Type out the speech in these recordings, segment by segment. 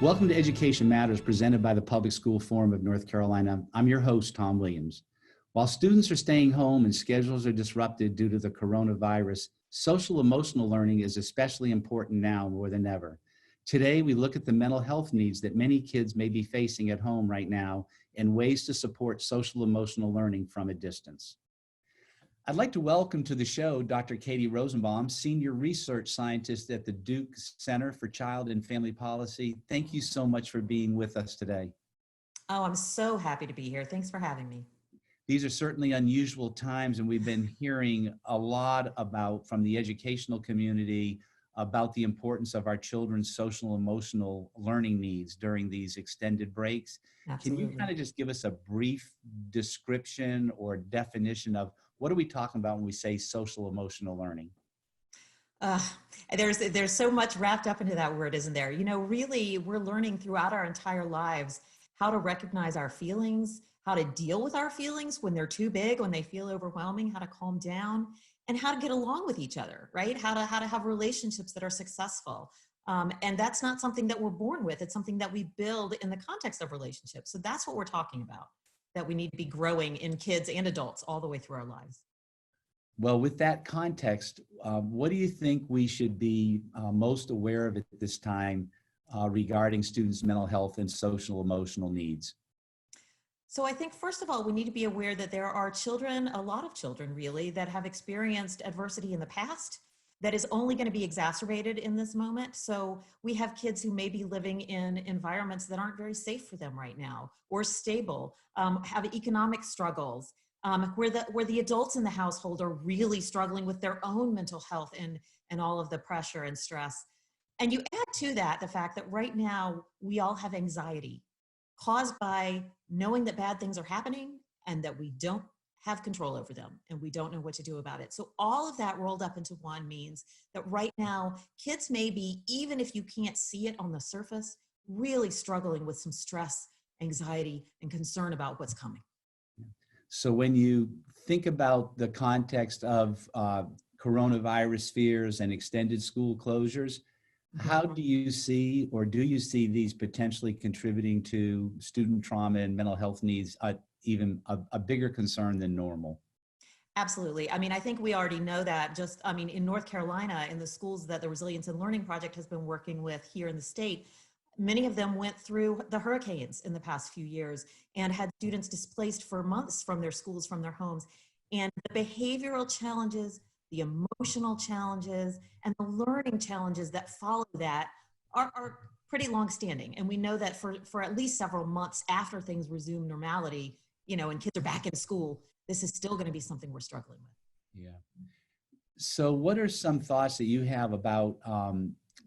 Welcome to Education Matters, presented by the Public School Forum of North Carolina. I'm your host, Tom Williams. While students are staying home and schedules are disrupted due to the coronavirus, social emotional learning is especially important now more than ever. Today, we look at the mental health needs that many kids may be facing at home right now and ways to support social emotional learning from a distance. I'd like to welcome to the show Dr. Katie Rosanbalm, Senior Research Scientist at the Duke Center for Child and Family Policy. Thank you so much for being with us today. Oh, I'm so happy to be here. Thanks for having me. These are certainly unusual times, and we've been hearing a lot from the educational community about the importance of our children's social emotional learning needs during these extended breaks. Absolutely. Can you kind of just give us a brief description or definition of what are we talking about when we say social emotional learning? There's so much wrapped up into that word, isn't there? You know, really, we're learning throughout our entire lives how to recognize our feelings, how to deal with our feelings when they're too big, when they feel overwhelming, how to calm down, and how to get along with each other, right? How to have relationships that are successful. And that's not something that we're born with. It's something that we build in the context of relationships. So that's what we're talking about, that we need to be growing in kids and adults all the way through our lives. Well, with that context, what do you think we should be most aware of at this time regarding students' mental health and social emotional needs? So I think, first of all, we need to be aware that there are children, a lot of children really, that have experienced adversity in the past that is only going to be exacerbated in this moment. So we have kids who may be living in environments that aren't very safe for them right now or stable, have economic struggles, where the adults in the household are really struggling with their own mental health and all of the pressure and stress. And you add to that the fact that right now we all have anxiety caused by knowing that bad things are happening and that we don't have control over them and we don't know what to do about it. So all of that rolled up into one means that right now kids may be, even if you can't see it on the surface, really struggling with some stress, anxiety, and concern about what's coming. So when you think about the context of coronavirus fears and extended school closures, how do you see, or do you see these potentially contributing to student trauma and mental health needs, even a bigger concern than normal? Absolutely. I mean, I think we already know that in North Carolina, in the schools that the Resilience and Learning Project has been working with here in the state, many of them went through the hurricanes in the past few years and had students displaced for months from their schools, from their homes. And the behavioral challenges, the emotional challenges, and the learning challenges that follow that are pretty long-standing. And we know that for at least several months after things resume normality, you know, and kids are back in school, this is still going to be something we're struggling with. Yeah. So what are some thoughts that you have about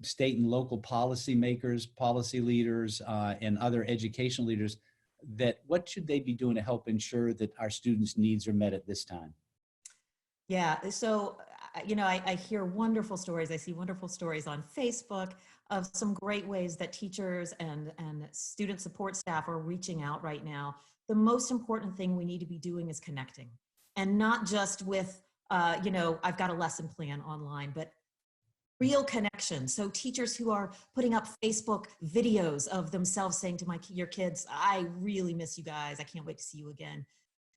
state and local policymakers, policy leaders, and other educational leaders, that what should they be doing to help ensure that our students' needs are met at this time? Yeah, so, you know, I hear wonderful stories. I see wonderful stories on Facebook of some great ways that teachers and student support staff are reaching out right now. The most important thing we need to be doing is connecting, and not just with, you know, I've got a lesson plan online, but real connection. So teachers who are putting up Facebook videos of themselves saying to your kids, I really miss you guys. I can't wait to see you again.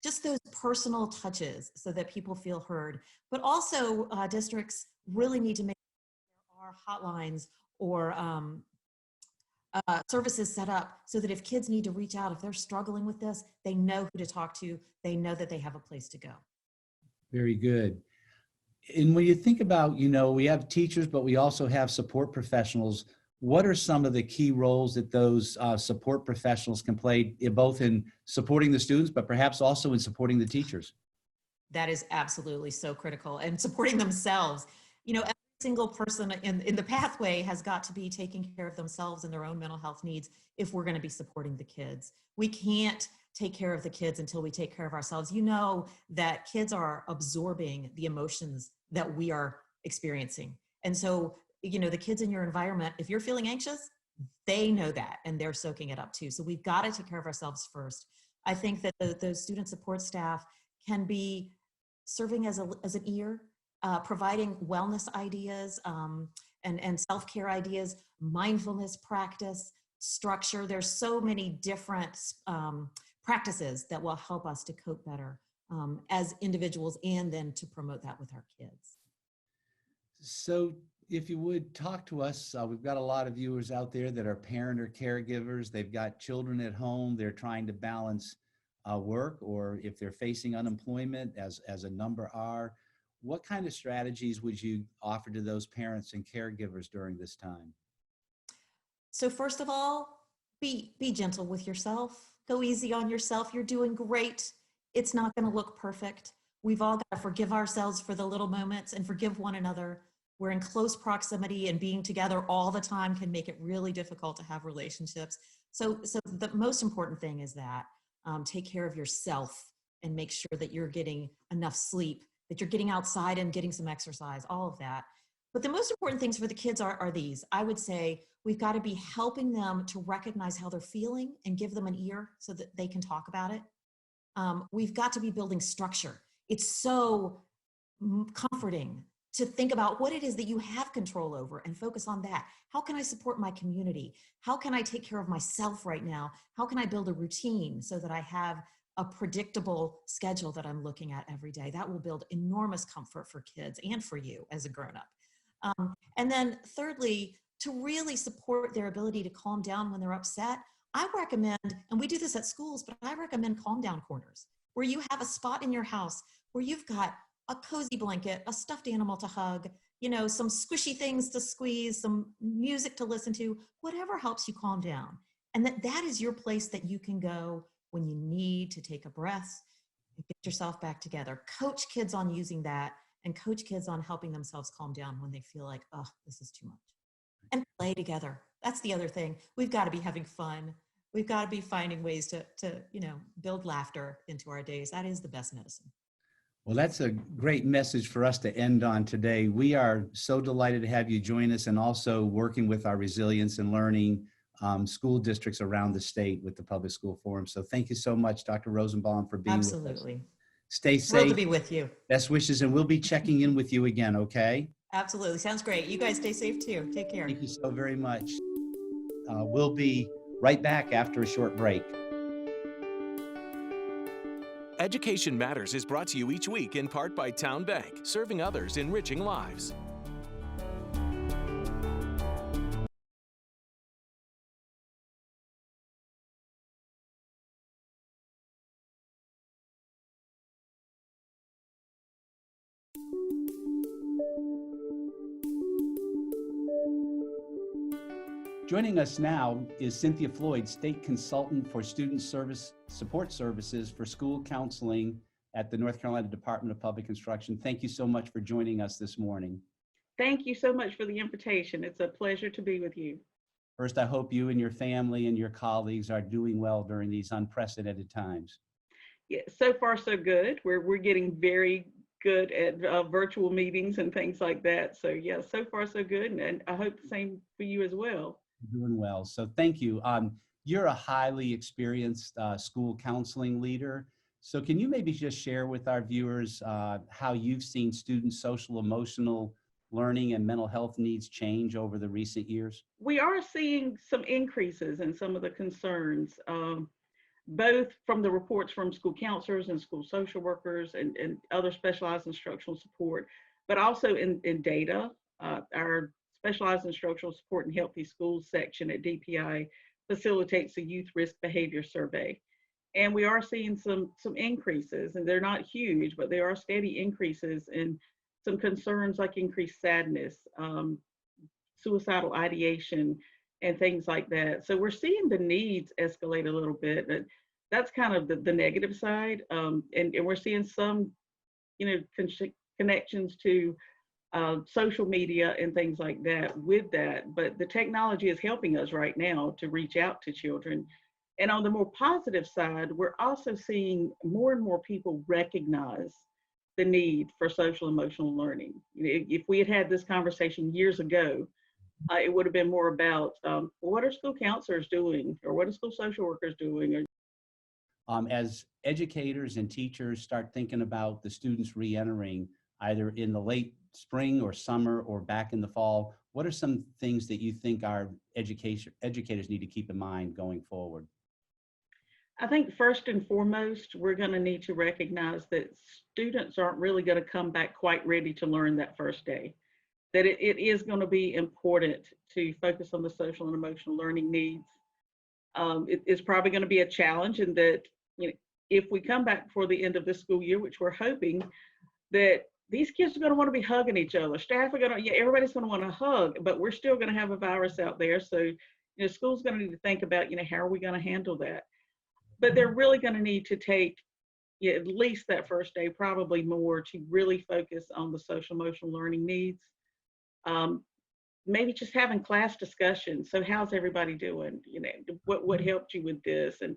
Just those personal touches so that people feel heard. But also districts really need to make sure there are hotlines or services set up so that if kids need to reach out, if they're struggling with this, they know who to talk to. They know that they have a place to go. Very good. And when you think about, you know, we have teachers, but we also have support professionals. What are some of the key roles that those support professionals can play, both in supporting the students, but perhaps also in supporting the teachers? That is absolutely so critical, and supporting themselves. You know, every single person in the pathway has got to be taking care of themselves and their own mental health needs if we're going to be supporting the kids. We can't take care of the kids until we take care of ourselves. You know that kids are absorbing the emotions that we are experiencing. And so, you know, the kids in your environment, if you're feeling anxious, they know that and they're soaking it up too. So we've got to take care of ourselves first. I think that the student support staff can be serving as an ear, providing wellness ideas and self-care ideas, mindfulness practice, structure. There's so many different practices that will help us to cope better as individuals, and then to promote that with our kids. So if you would talk to us, we've got a lot of viewers out there that are parent or caregivers. They've got children at home. They're trying to balance work, or if they're facing unemployment, as a number are. What kind of strategies would you offer to those parents and caregivers during this time? So first of all, be gentle with yourself. Go easy on yourself. You're doing great. It's not going to look perfect. We've all got to forgive ourselves for the little moments and forgive one another. We're in close proximity, and being together all the time can make it really difficult to have relationships. So the most important thing is that take care of yourself and make sure that you're getting enough sleep, that you're getting outside and getting some exercise, all of that. But the most important things for the kids are these. I would say we've got to be helping them to recognize how they're feeling and give them an ear so that they can talk about it. We've got to be building structure. It's so comforting to think about what it is that you have control over and focus on that. How can I support my community? How can I take care of myself right now? How can I build a routine so that I have a predictable schedule that I'm looking at every day? That will build enormous comfort for kids and for you as a grown-up. And then thirdly, to really support their ability to calm down when they're upset, I recommend, and we do this at schools, but I recommend calm down corners, where you have a spot in your house where you've got a cozy blanket, a stuffed animal to hug, some squishy things to squeeze, some music to listen to, whatever helps you calm down. And that is your place that you can go when you need to take a breath and get yourself back together. Coach kids on using that, and coach kids on helping themselves calm down when they feel like, oh, this is too much. And play together. That's the other thing. We've got to be having fun. We've got to be finding ways to build laughter into our days. That is the best medicine. Well, that's a great message for us to end on today. We are so delighted to have you join us, and also working with our resilience and learning school districts around the state with the Public School Forum. So thank you so much, Dr. Rosanbalm, for being with us. Absolutely. Stay Thrilled safe. to be with you. Best wishes, and we'll be checking in with you again, okay? Absolutely. Sounds great. You guys stay safe too. Take care. Thank you so very much. We'll be right back after a short break. Education Matters is brought to you each week in part by Town Bank, serving others, enriching lives. Joining us now is Cynthia Floyd, State Consultant for Student Support Services for School Counseling at the North Carolina Department of Public Instruction. Thank you so much for joining us this morning. Thank you so much for the invitation. It's a pleasure to be with you. First, I hope you and your family and your colleagues are doing well during these unprecedented times. Yeah, so far so good. We're getting very good at virtual meetings and things like that. So yeah, so far so good, and I hope the same for you as well. Doing well. So thank you. You're a highly experienced school counseling leader. So can you maybe just share with our viewers how you've seen students' social, emotional learning and mental health needs change over the recent years? We are seeing some increases in some of the concerns, both from the reports from school counselors and school social workers and other specialized instructional support, but also in data. Our Specialized Instructional Support in Healthy Schools section at DPI facilitates a youth risk behavior survey. And we are seeing some increases, and they're not huge, but there are steady increases in some concerns like increased sadness, suicidal ideation, and things like that. So we're seeing the needs escalate a little bit. That's kind of the negative side. And we're seeing some, connections to social media and things like that with that. But the technology is helping us right now to reach out to children. And on the more positive side, we're also seeing more and more people recognize the need for social emotional learning. If we had had this conversation years ago, it would have been more about what are school counselors doing, or what are school social workers doing? As educators and teachers start thinking about the students re-entering either in the late spring or summer or back in the fall, What are some things that you think our educators need to keep in mind going forward? I think first and foremost, we're going to need to recognize that students aren't really going to come back quite ready to learn that first day. That it is going to be important to focus on the social and emotional learning needs. It's probably going to be a challenge in that, you know, if we come back before the end of this school year, which we're hoping, that these kids are going to want to be hugging each other. Staff are going to, yeah, everybody's going to want to hug, but we're still going to have a virus out there. So, you know, school's going to need to think about, you know, how are we going to handle that? But they're really going to need to take, yeah, at least that first day, probably more, to really focus on the social emotional learning needs. Maybe just having class discussions. So how's everybody doing? You know, what helped you with this? And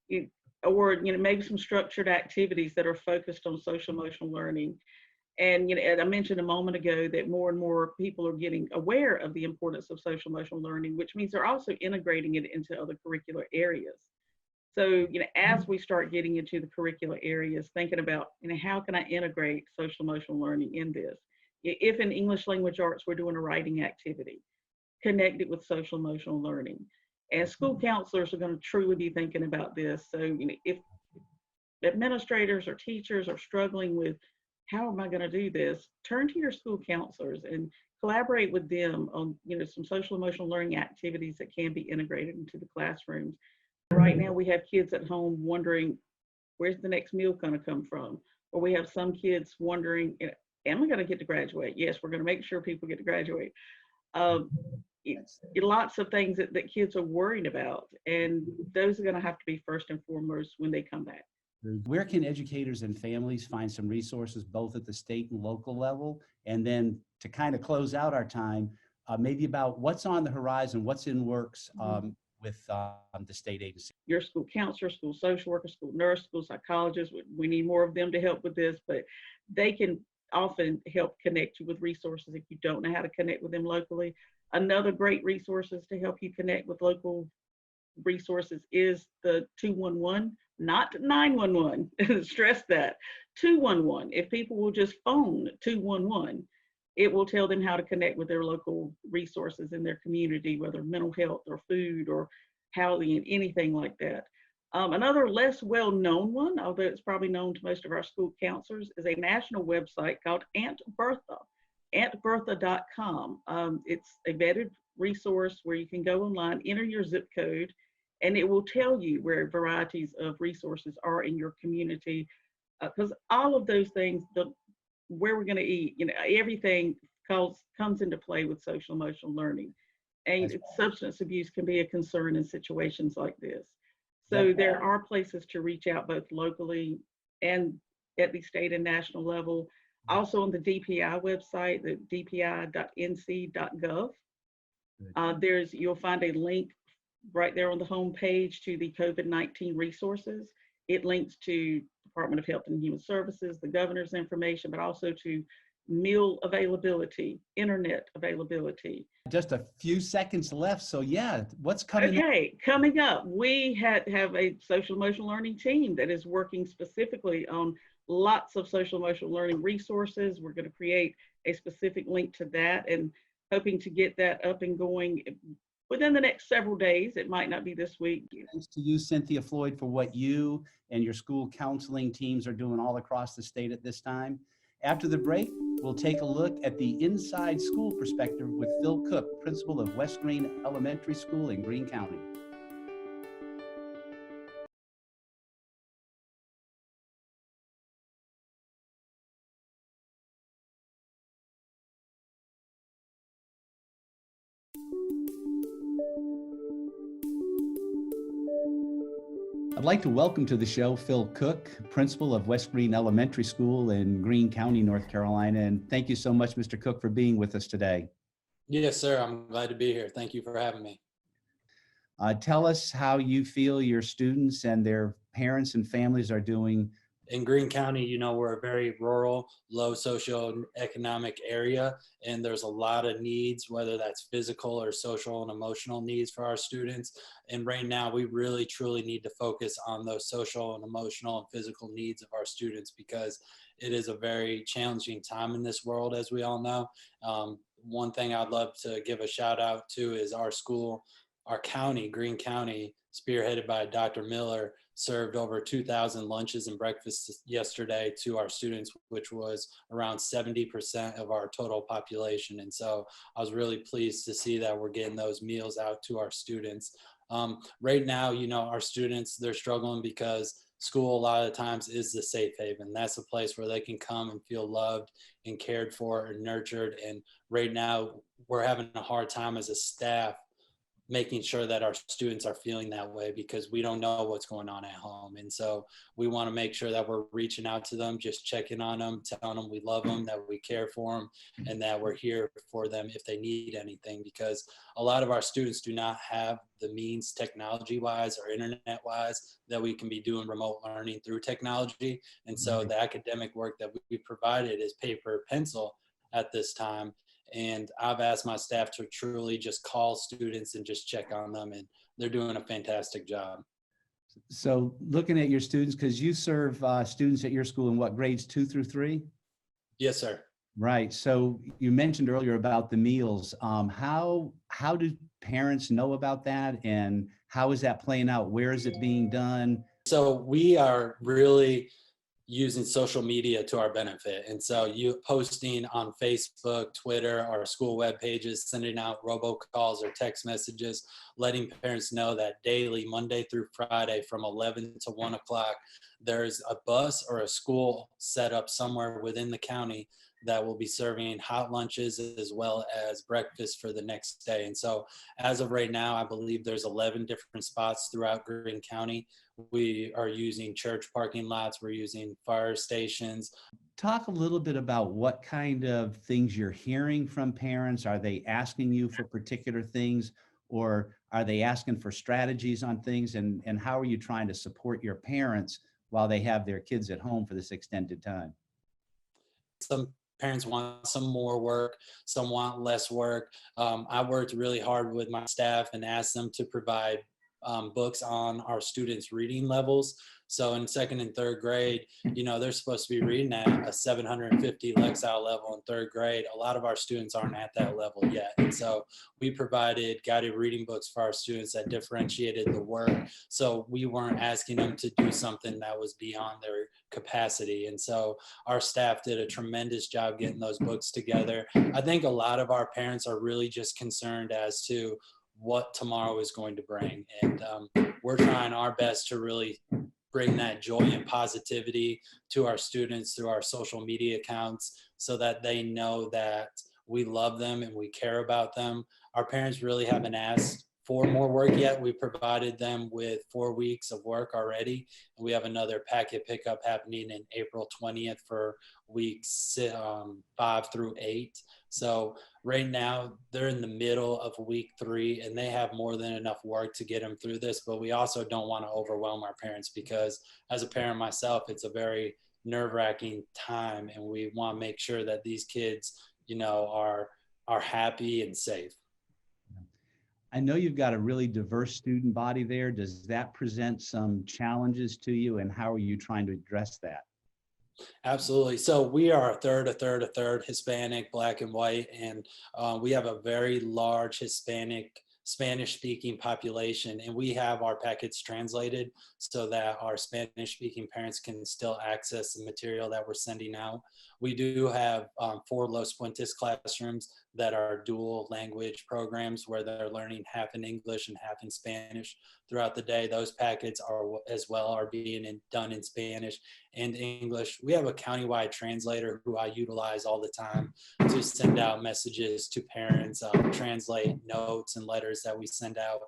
you, or, you know, maybe some structured activities that are focused on social emotional learning. And, you know, and I mentioned a moment ago that more and more people are getting aware of the importance of social emotional learning, which means they're also integrating it into other curricular areas. So, you know, as we start getting into the curricular areas, thinking about, you know, how can I integrate social emotional learning in this? If in English language arts, we're doing a writing activity, connect it with social emotional learning. And school counselors are going to truly be thinking about this. So, you know, if administrators or teachers are struggling with how am I going to do this, turn to your school counselors and collaborate with them on, you know, some social emotional learning activities that can be integrated into the classrooms. Right now we have kids at home wondering, where's the next meal going to come from? Or we have some kids wondering, you know, am I going to get to graduate? Yes, we're going to make sure people get to graduate. Lots of things that kids are worried about, and those are going to have to be first and foremost when they come back. Where can educators and families find some resources both at the state and local level? And then to kind of close out our time, maybe about what's on the horizon, what's in works with the state agency. Your school counselor, school social worker, school nurse, school psychologist, we need more of them to help with this, but they can often help connect you with resources if you don't know how to connect with them locally. Another great resources to help you connect with local resources is the 211, not 911. Stress that. 211. If people will just phone 211, it will tell them how to connect with their local resources in their community, whether mental health or food or housing and anything like that. Another less well-known one, although it's probably known to most of our school counselors, is a national website called Aunt Bertha, auntbertha.com. It's a vetted resource where you can go online, enter your zip code, and it will tell you where varieties of resources are in your community. Because all of those things, where we're going to eat, you know, everything comes into play with social emotional learning. And substance abuse can be a concern in situations like this. So there are places to reach out both locally and at the state and national level. Also on the DPI website, the dpi.nc.gov, you'll find a link right there on the home page to the COVID-19 resources. It links to Department of Health and Human Services, the governor's information, but also to meal availability, internet availability. Just a few seconds left. So yeah, what's coming up? Coming up, we have a social emotional learning team that is working specifically on lots of social emotional learning resources. We're going to create a specific link to that and hoping to get that up and going within the next several days. It might not be this week. Thanks to you, Cynthia Floyd, for what you and your school counseling teams are doing all across the state at this time. After the break, we'll take a look at the inside school perspective with Phil Cook, principal of West Greene Elementary School in Greene County. I'd like to welcome to the show Phil Cook, principal of West Greene Elementary School in Greene County, North Carolina. And thank you so much, Mr. Cook, for being with us today. Yes, sir. I'm glad to be here. Thank you for having me. Tell us how you feel your students and their parents and families are doing. In Greene County, you know, we're a very rural, low socioeconomic area, and there's a lot of needs, whether that's physical or social and emotional needs for our students. And right now, we really, truly need to focus on those social and emotional and physical needs of our students because it is a very challenging time in this world, as we all know. one thing I'd love to give a shout out to is our school, our county, Greene County, spearheaded by Dr. Miller, served over 2,000 lunches and breakfasts yesterday to our students, which was around 70% of our total population. And so I was really pleased to see that we're getting those meals out to our students. Right now, our students, they're struggling because school a lot of times is the safe haven. That's a place where they can come and feel loved and cared for and nurtured. And right now, we're having a hard time as a staff making sure that our students are feeling that way because we don't know what's going on at home. And so we want to make sure that we're reaching out to them, just checking on them, telling them we love them, that we care for them, and that we're here for them if they need anything, because a lot of our students do not have the means technology wise or internet wise that we can be doing remote learning through technology. And so the academic work that we provided is paper, pencil at this time. And I've asked my staff to truly just call students and just check on them, and they're doing a fantastic job. So looking at your students, because you serve students at your school in what, grades 2 through 3? Yes, sir. Right. So you mentioned earlier about the meals. How do parents know about that, and how is that playing out? Where is it being done? So we are really using social media to our benefit. And so you posting on Facebook, Twitter, our school web pages, sending out robocalls or text messages, letting parents know that daily, Monday through Friday from 11 to 1 o'clock, there's a bus or a school set up somewhere within the county that will be serving hot lunches as well as breakfast for the next day. And so as of right now, I believe there's 11 different spots throughout Greene County. We are using church parking lots, we're using fire stations. Talk a little bit about what kind of things you're hearing from parents. Are they asking you for particular things, or are they asking for strategies on things? And how are you trying to support your parents while they have their kids at home for this extended time? Some parents want some more work, some want less work. I worked really hard with my staff and asked them to provide books on our students' reading levels. So in second and third grade, they're supposed to be reading at a 750 Lexile level in third grade. A lot of our students aren't at that level yet. And so we provided guided reading books for our students that differentiated the work. So we weren't asking them to do something that was beyond their capacity. And so our staff did a tremendous job getting those books together. I think a lot of our parents are really just concerned as to what tomorrow is going to bring. And we're trying our best to really bring that joy and positivity to our students through our social media accounts so that they know that we love them and we care about them. Our parents really haven't asked for more work yet. We provided them with 4 weeks of work already. And we have another packet pickup happening in April 20th for weeks 5 through 8. So right now they're in the middle of week 3 and they have more than enough work to get them through this, but we also don't want to overwhelm our parents because as a parent myself, it's a very nerve-wracking time and we want to make sure that these kids, are happy and safe. I know you've got a really diverse student body there. Does that present some challenges to you, and how are you trying to address that? Absolutely. So we are a third Hispanic, Black and white, and we have a very large Hispanic Spanish-speaking population, and we have our packets translated so that our Spanish-speaking parents can still access the material that we're sending out. We do have 4 Los Puentes classrooms that are dual language programs where they're learning half in English and half in Spanish throughout the day. Those packets are being done in Spanish and English. We have a countywide translator who I utilize all the time to send out messages to parents, translate notes and letters that we send out.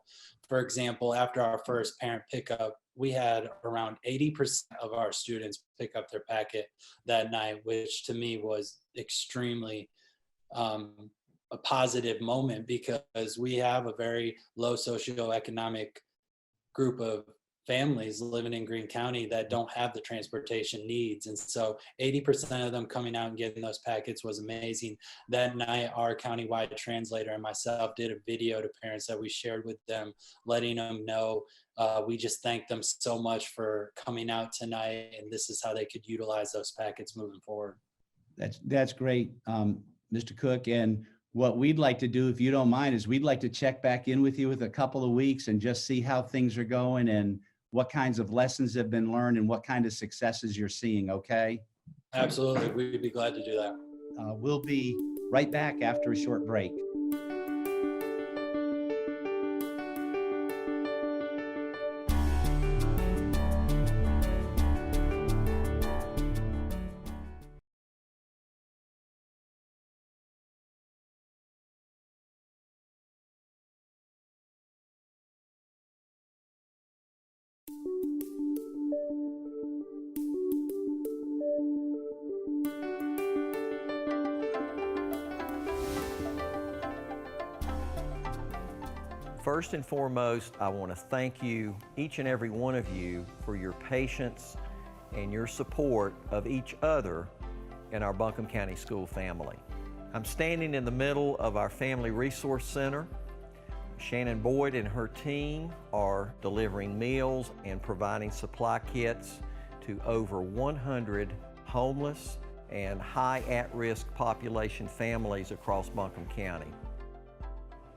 For example, after our first parent pickup, we had around 80% of our students pick up their packet that night, which to me was extremely a positive moment because we have a very low socioeconomic group of families living in Greene County that don't have the transportation needs. And so 80% of them coming out and getting those packets was amazing. That night, our countywide translator and myself did a video to parents that we shared with them, letting them know we just thank them so much for coming out tonight, and this is how they could utilize those packets moving forward. That's great, Mr. Cook. And What we'd like to do, if you don't mind, is we'd like to check back in with you with a couple of weeks and just see how things are going and what kinds of lessons have been learned and what kind of successes you're seeing, okay? Absolutely, we'd be glad to do that. We'll be right back after a short break. First and foremost, I want to thank you, each and every one of you, for your patience and your support of each other in our Buncombe County School family. I'm standing in the middle of our Family Resource Center. Shannon Boyd and her team are delivering meals and providing supply kits to over 100 homeless and high at-risk population families across Buncombe County.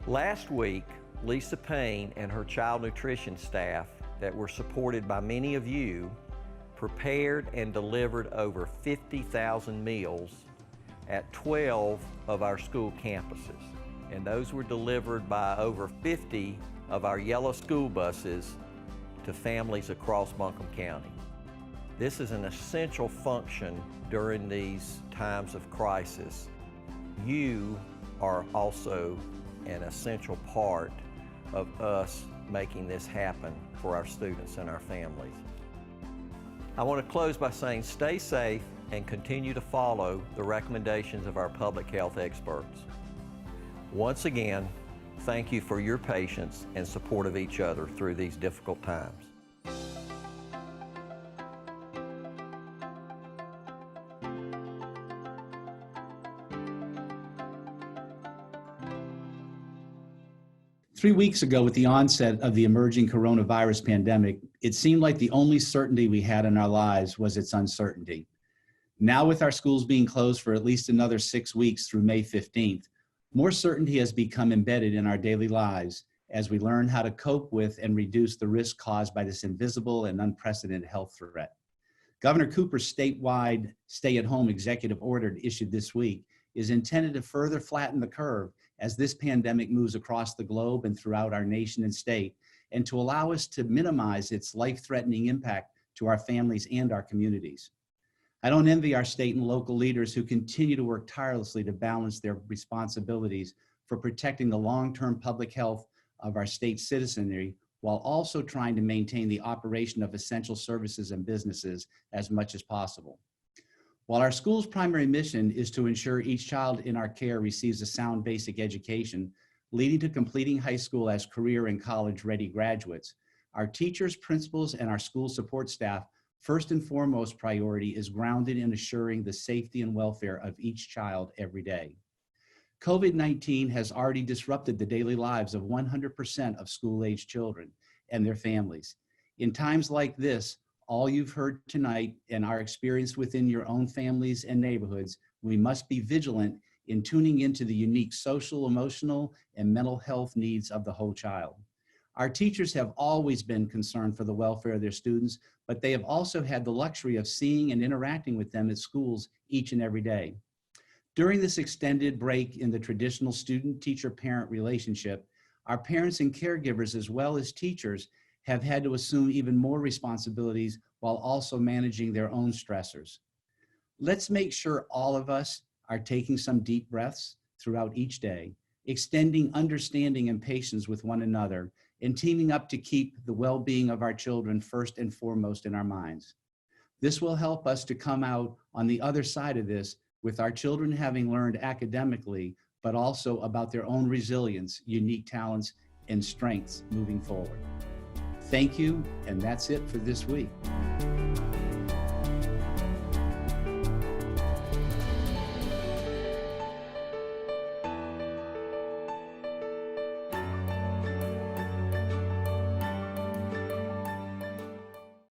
Last week, Lisa Payne and her child nutrition staff that were supported by many of you prepared and delivered over 50,000 meals at 12 of our school campuses. And those were delivered by over 50 of our yellow school buses to families across Buncombe County. This is an essential function during these times of crisis. You are also an essential part of us making this happen for our students and our families. I want to close by saying stay safe and continue to follow the recommendations of our public health experts. Once again, thank you for your patience and support of each other through these difficult times. 3 weeks ago, with the onset of the emerging coronavirus pandemic, it seemed like the only certainty we had in our lives was its uncertainty. Now, with our schools being closed for at least another 6 weeks through May 15th, more certainty has become embedded in our daily lives as we learn how to cope with and reduce the risk caused by this invisible and unprecedented health threat. Governor Cooper's statewide stay-at-home executive order issued this week is intended to further flatten the curve as this pandemic moves across the globe and throughout our nation and state, and to allow us to minimize its life-threatening impact to our families and our communities. I don't envy our state and local leaders who continue to work tirelessly to balance their responsibilities for protecting the long-term public health of our state citizenry, while also trying to maintain the operation of essential services and businesses as much as possible. While our school's primary mission is to ensure each child in our care receives a sound basic education, leading to completing high school as career and college-ready graduates, our teachers, principals, and our school support staff first and foremost priority is grounded in assuring the safety and welfare of each child every day. COVID-19 has already disrupted the daily lives of 100% of school-age children and their families. In times like this, all you've heard tonight and our experience within your own families and neighborhoods, we must be vigilant in tuning into the unique social, emotional, and mental health needs of the whole child. Our teachers have always been concerned for the welfare of their students, but they have also had the luxury of seeing and interacting with them at schools each and every day. During this extended break in the traditional student-teacher-parent relationship, our parents and caregivers, as well as teachers, have had to assume even more responsibilities while also managing their own stressors. Let's make sure all of us are taking some deep breaths throughout each day, extending understanding and patience with one another, and teaming up to keep the well-being of our children first and foremost in our minds. This will help us to come out on the other side of this with our children having learned academically, but also about their own resilience, unique talents, and strengths moving forward. Thank you, and that's it for this week.